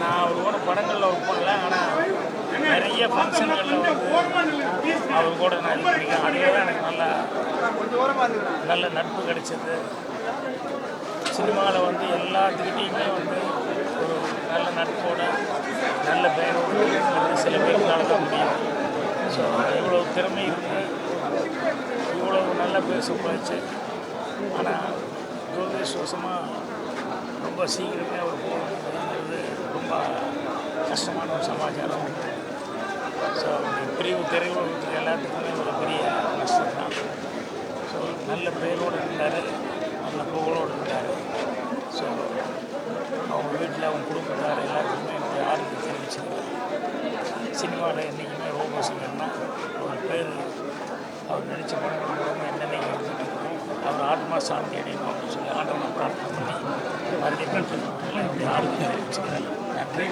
நான் அவர் கூட படங்களில் ஒர்க் பண்ணல, ஆனால் நிறைய ஃபங்க்ஷன்களில் அவர் கூட நான் இருக்கேன். அதுவே தான் எனக்கு நல்ல நட்பு கிடைச்சது. சினிமாவில் எல்லாத்துக்கிட்டையுமே ஒரு நல்ல நட்போட நல்ல பெயரோடு சில பேருக்கால தான் முடியும். ஸோ இவ்வளோ திறமை இருக்குது, இவ்வளோ நல்ல பேர் சம்பாதிச்சு, ஆனால் துரதிருஷ்டவசமாக ரொம்ப சீக்கிரமே அவர் போகிறது ரொம்ப கஷ்டமான ஒரு சமாச்சாரம். ஸோ பிரிவு திரையுலகத்துக்கு எல்லாத்துக்குமே ஒரு பெரிய நஷ்டம் தான். ஸோ நல்ல பேரோடு இருந்தார், நல்ல புகழோடு இருந்தார். ஸோ அவங்க வீட்டில் அவங்க குடும்பத்தார் எல்லாத்துக்குமே என்னுடைய ஆறுதல் தெரிவிச்சிருக்காங்க. சினிமாவில் என்றைக்குமே ரோபோசிங்கன்னா அவர் பேர் அவர் நடித்த படங்கள் மூலமாக என்னென்ன இருந்துட்டு அவர் ஆத்மா சாந்தி அடையணும் அப்படின்னு சொல்லி ஆண்டவனை பிரார்த்தனை பண்ணி மறுபடியும் என்னுடைய ஆறுதல் தெரிவிச்சுக்கிறேன். நன்றி.